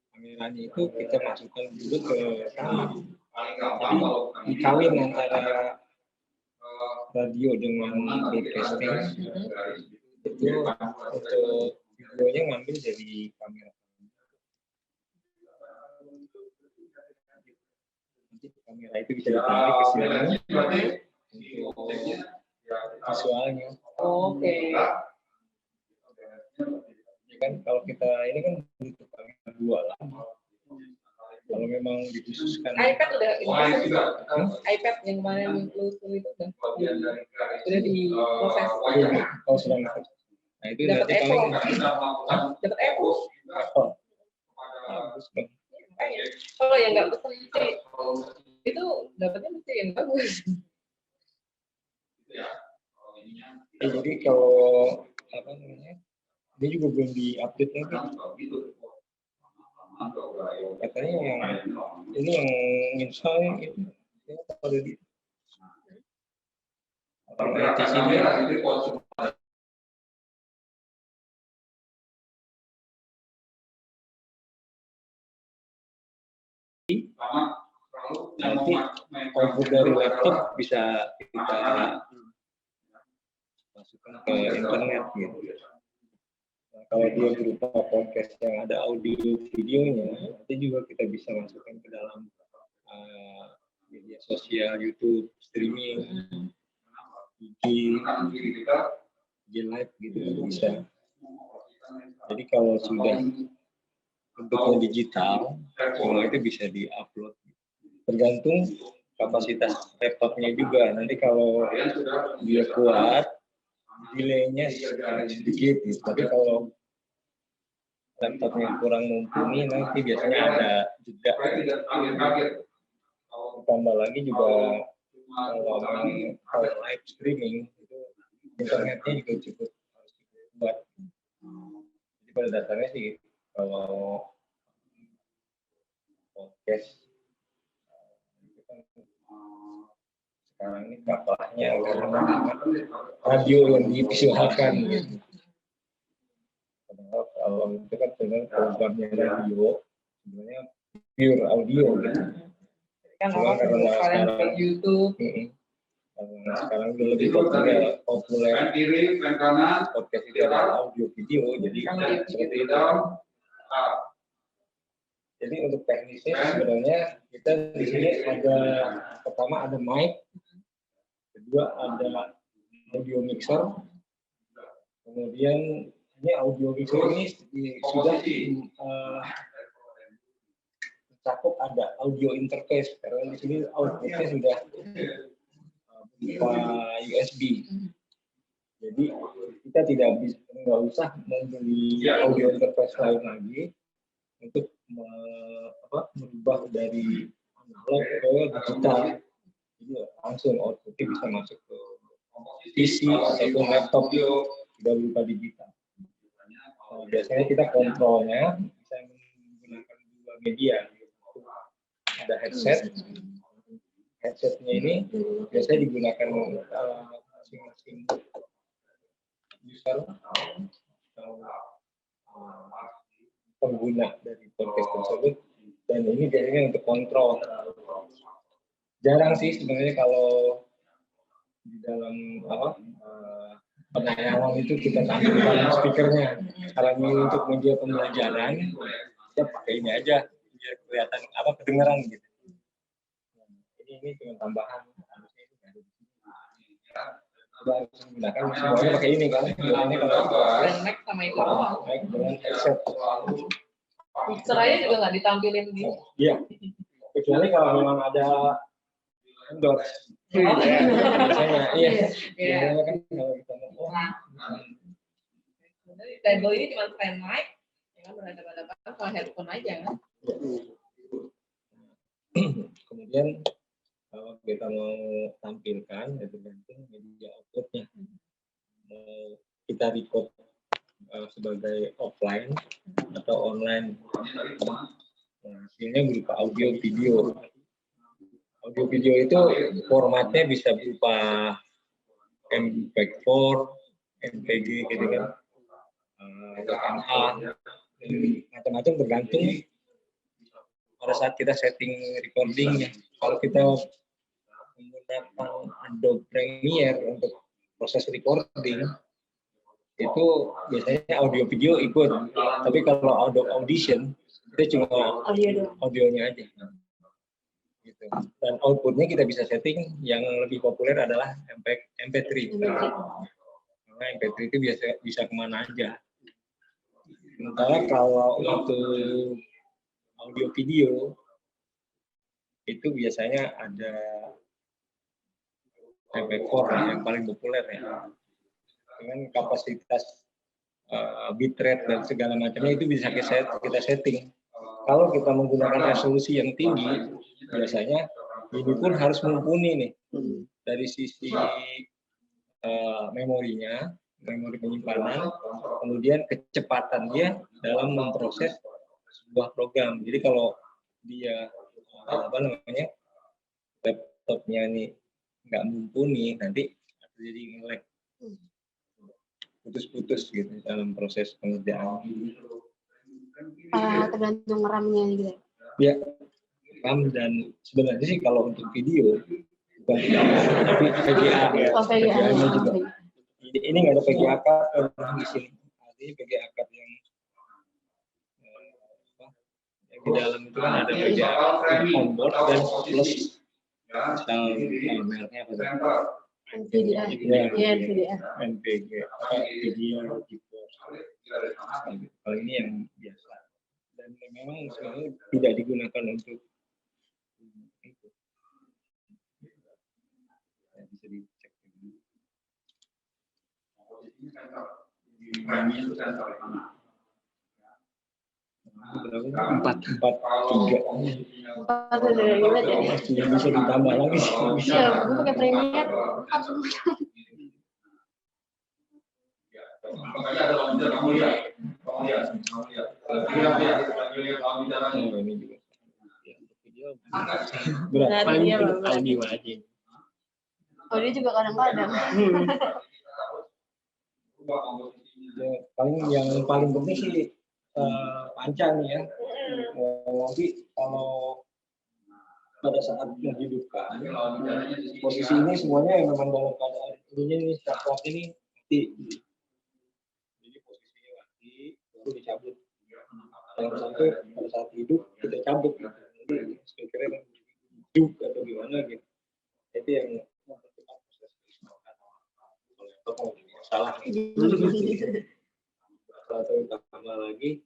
kameranya itu kita masukkan dulu ke kamar. Jadi dikawin antara radio dengan broadcasting itu untuk videonya ngambil dari kamera. Kamera itu bisa ditarik ke sini untuk visualnya. Oke. Ya kan kalau kita ini kan untuk kamera dua lah. Kalau memang dikhususkan. iPad udah ini iPad yang kemarin lu itu udah diproses. Oh sudah dapat. Nah itu Dapat nanti paling dapat Apple. Bagus kan. Kalau yang nggak pesen mesti itu dapatnya mesti yang bagus. Jadi kalau apa namanya, dia juga belum diupdate lagi. Katanya yang ini yang install itu pada di orang di sini. Nanti output dari laptop bisa kita masukkan ke internet gitu. Nah, kalau dia berupa podcast yang ada audio videonya, nanti juga kita bisa masukkan ke dalam media sosial, YouTube, streaming, IG live gitu bisa. Jadi kalau sudah bentuknya digital, semua itu bisa diupload. Tergantung kapasitas laptopnya juga. Nanti kalau dia kuat, delaynya sedikit. Tapi kalau laptopnya kurang mumpuni, nanti biasanya ada jeda. Tambah lagi juga kalau live streaming, itu internetnya juga cukup kuat. pada dasarnya sih kalau podcast itu kan sekarang ini kapalnya karena radio yang divisualkan gitu. Padahal kalau itu kan sebenarnya programnya radio sebenarnya pure audio gitu. Kan Cuma orang karena kalian ke sekarang YouTube. karena sekarang udah lebih populer Kanan kiri, kanan kanan. podcast itu adalah audio video, jadi seperti itu. Jadi untuk teknisnya sebenarnya kita di sini ada pertama ada mic, kedua ada audio mixer, kemudian ini audio mixer ini sudah mencakup ada audio interface karena di sini outputnya sudah berupa USB. Jadi kita nggak usah membeli audio interface lain lagi untuk merubah dari analog ke digital. Jadi langsung outputnya bisa masuk ke PC ataupun laptop sudah berupa digital. Nah, biasanya kita kontrolnya bisa menggunakan dua media. Ada headsetnya ini biasanya digunakan masing-masing user atau pengguna dari podcast tersebut, dan ini biasanya untuk kontrol. Jarang sih sebenarnya kalau di dalam penayangan itu kita tampilkan speakernya. Karena ini untuk media pembelajaran, kita pakai ini aja biar kelihatan kedengaran gitu. Ini cuma tambahan, harusnya itu nggak ada di sini. Kita harus menggunakan semuanya pakai ini kan. Ini kalau Mic sama itu doang. mic dengan headset. Mixernya juga nggak ditampilin di. Iya. Kecuali kalau memang ada endorse. Biasanya, iya. Biasanya kan kalau kita mau. Table ini cuma stand mic, yang berhadapan-hadapan sama headphone aja kan. Kemudian kalau kita mau tampilkan, ya tergantung media outputnya. Mau kita record sebagai offline atau online. Nah, hasilnya berupa audio video. Audio video itu formatnya bisa berupa MP4, MPG gitu kan, WMA, macam-macam tergantung pada saat kita setting recordingnya. Kalau kita menggunakan Adobe Premiere untuk proses recording, itu biasanya audio video ikut. Tapi kalau Adobe Audition, itu cuma audionya aja. Gitu. Dan outputnya kita bisa setting yang lebih populer adalah MP3. Karena MP3 itu bisa kemana aja. Sementara kalau untuk audio video itu biasanya ada MP4 yang paling populer ya, dengan kapasitas bitrate dan segala macamnya itu bisa kita setting. Kalau kita menggunakan resolusi yang tinggi, biasanya ini pun harus mumpuni nih dari sisi memorinya, memori penyimpanan, kemudian kecepatan dia dalam memproses sebuah program. Jadi kalau dia laptopnya ini nggak mumpuni, nanti jadi nge-lag, putus-putus gitu dalam proses pengerjaan. Tergantung RAM-nya gitu. Ya, RAM dan sebenarnya sih kalau untuk video bukan tapi VGA ya. Oh, VGA-nya juga. Ini nggak ada VGA card di sini. Artinya VGA card yang di dalam itu kan ada VGA onboard dan plus merknya apa? NVDA. Ya, NVDA. NVG, video gitu. Kalau ini yang biasa dan memang sebenarnya tidak digunakan untuk itu. Ya, bisa dicek dulu. Empat tiga. Empat udah ribet ya. Masih bisa ditambah lagi sih. Bisa. Iya, gue pakai Premiere. Makanya ada kamu lihat. ini juga. Berat, Nah, paling iya, mungkin berat. audio aja. Oh, dia juga kadang-kadang. Ya, yang paling penting sih panca nih ya. Nanti kalau pada saat menghidupkan posisi ini semuanya yang memang dalam keadaan ini kuat ini mati. Jadi posisinya mati baru dicabut. Jangan sampai pada saat hidup kita cabut. Jadi sekiranya hidup atau gimana gitu. Itu yang mempercepat proses keistimewaan. Kalau salah atau tambah lagi.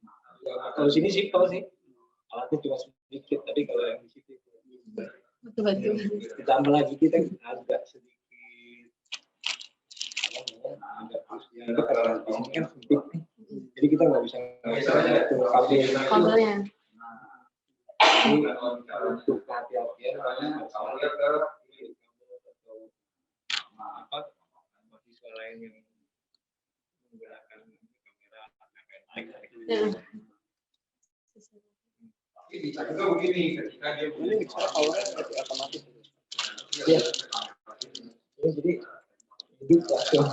Kalau sini simpel sih. Alatnya cuma sedikit, tapi kalau yang di situ Betul-betul. ditambah lagi kita agak sedikit agak karena ini kan sempit nih. Jadi kita nggak bisa Kabelnya. untuk hati-hatian apa mahasiswa lain yang menggunakan kamera Itu begini, ketika dia ini bisa powernya otomatis. Ya. Jadi hidup langsung.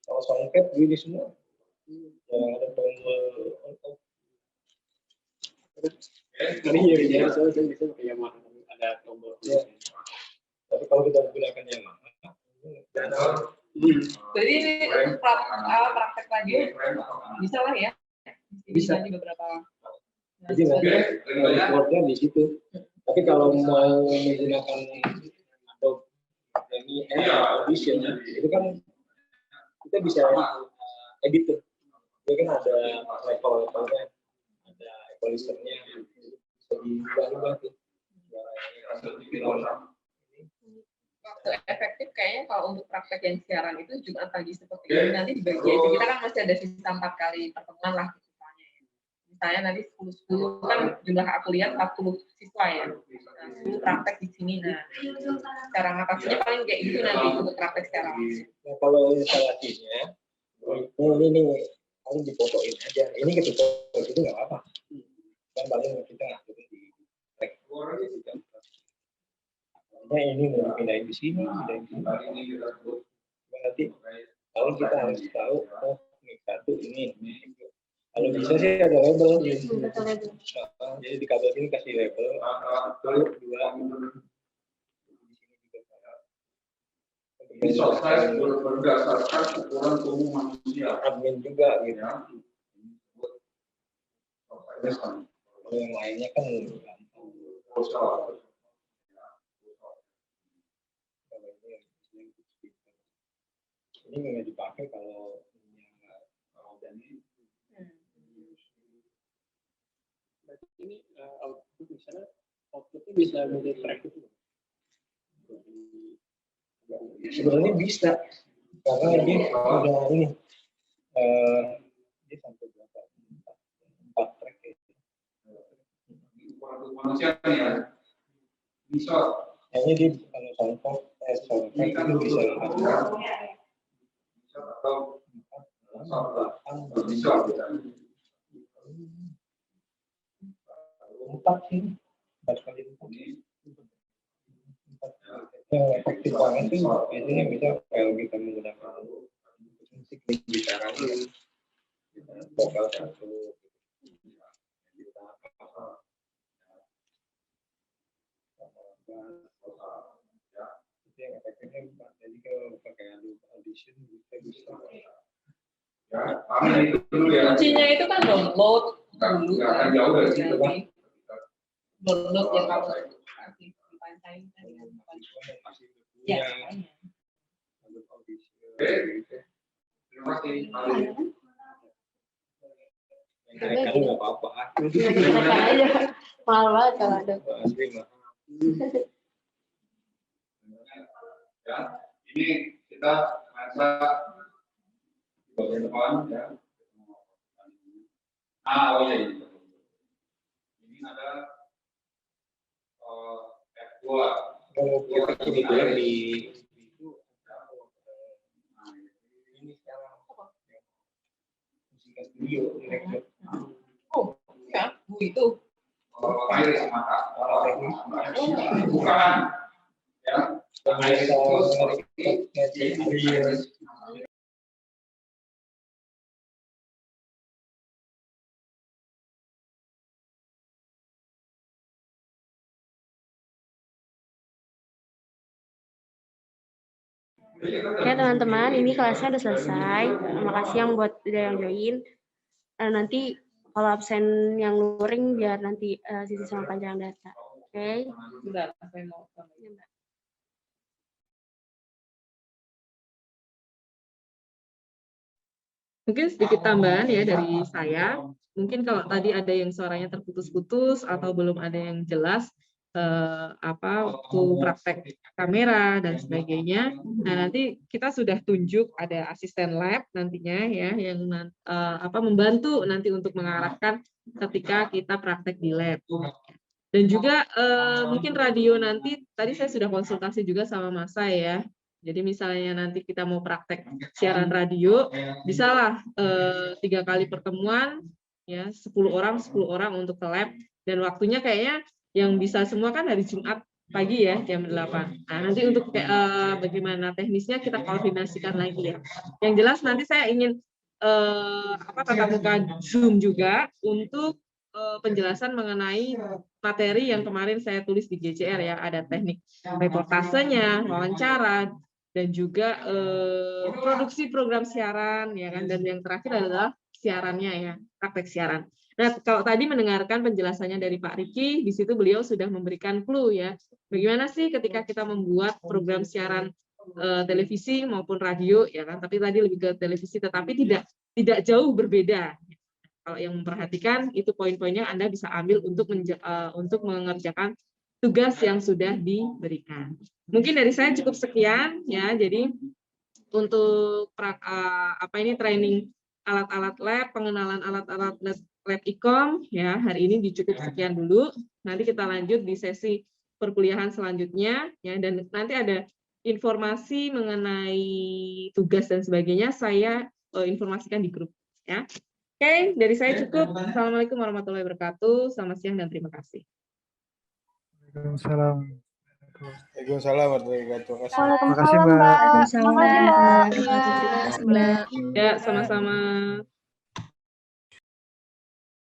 Kalau songket gini semua. Ada tombol on off. Iya, soalnya bisa kayak ada tombol. Ya. Tapi kalau kita menggunakan yang mana? Jadi ini praktek lagi bisa lah ya. Bisa di beberapa. Jadi nanti reportnya di situ. Tapi kalau mau menggunakan Adobe ini Audition itu kan kita bisa edit tuh. Dia kan ada level-levelnya, ada equalizernya, bisa diubah-ubah tuh. Waktu efektif kayaknya kalau untuk praktek yang siaran itu Jumat pagi seperti ini nanti dibagi aja. Kita kan masih ada sisa 4 kali pertemuan lah. Misalnya nanti 10 kan jumlah aku lihat 40 siswa ya. Nah, 10 praktek di sini. Nah, cara ngatasinya paling kayak gitu nanti untuk praktek secara langsung. Nah, kalau instalasinya, ini paling difotoin aja. Ini ketika itu nggak apa-apa. Kan paling kita ngaturin di track. Nah, ini mau dipindahin di sini, pindahin di sini. Nanti kalau kita harus tahu, oh ini satu ini. Kalau bisa sih ada label. Jadi di kabel ini kasih label 1, 2. ini selesai berdasarkan ukuran tubuh manusia. Admin juga gitu. Kalau yang lainnya kan ini nggak dipakai kalau ini output misalnya outputnya bisa multi track itu. Sebenarnya bisa karena dia udah ini dia sampai berapa 4 track ya. Manusia ya bisa. Hanya dia kalau soundtrack itu bisa atau bisa. 4 sih 4 kali 4. Yang efektif banget sih biasanya bisa kalau kita menggunakan musik bicaranya vokal satu itu yang efektifnya jadi kalau pakai Audition kita bisa Ya, amin itu dulu ya. Kuncinya itu kan download dulu. Nggak akan jauh dari situ kan. Download ya kalau dipancain kan. Ya. Terima kasih. Kalau nggak apa-apa. Kita aja. Mahal banget kalau ada. Asli mah. Ya, ini kita masa bagian depan ya. Oh iya ini. Ini ada F2. Kalau kita kebetulan di itu ini sekarang studio direktur Oh, ya, Bu itu. Air sama teknis bukan ya. Oke teman-teman, ini kelasnya udah selesai. Terima kasih yang buat yang join. Nanti kalau absen yang luring biar nanti Sisi sama panjang data. Oke. Bentar, saya mau. Mungkin sedikit tambahan ya dari saya. Mungkin kalau tadi ada yang suaranya terputus-putus atau belum ada yang jelas waktu praktek kamera dan sebagainya. Nah, nanti kita sudah tunjuk ada asisten lab nantinya ya yang membantu nanti untuk mengarahkan ketika kita praktek di lab. Dan juga mungkin radio nanti tadi saya sudah konsultasi juga sama Masa ya. Jadi misalnya nanti kita mau praktek siaran radio, bisalah 3 kali pertemuan, ya 10 orang untuk ke lab, dan waktunya kayaknya yang bisa semua kan hari Jumat pagi ya jam 8. Nah nanti untuk bagaimana teknisnya kita koordinasikan lagi ya. Yang jelas nanti saya ingin tatap muka Zoom juga untuk penjelasan mengenai materi yang kemarin saya tulis di GCR ya, ada teknik reportasenya, wawancara, dan juga produksi program siaran ya kan, dan yang terakhir adalah siarannya ya, praktek siaran. Nah, kalau tadi mendengarkan penjelasannya dari Pak Riki, di situ beliau sudah memberikan clue ya, bagaimana sih ketika kita membuat program siaran televisi maupun radio ya kan, tapi tadi lebih ke televisi, tetapi tidak jauh berbeda. Kalau yang memperhatikan itu poin-poinnya Anda bisa ambil untuk mengerjakan tugas yang sudah diberikan. Mungkin dari saya cukup sekian ya. Jadi untuk training alat-alat lab, pengenalan alat-alat lab IKOM ya, hari ini cukup sekian dulu. Nanti kita lanjut di sesi perkuliahan selanjutnya ya, dan nanti ada informasi mengenai tugas dan sebagainya saya informasikan di grup ya. Oke, dari saya cukup. Assalamualaikum warahmatullahi wabarakatuh. Selamat siang dan terima kasih. Waalaikumsalam. Waalaikumsalam warahmatullahi wabarakatuh. Terima kasih, Mbak. Terima kasih, Mbak. Ya, sama-sama.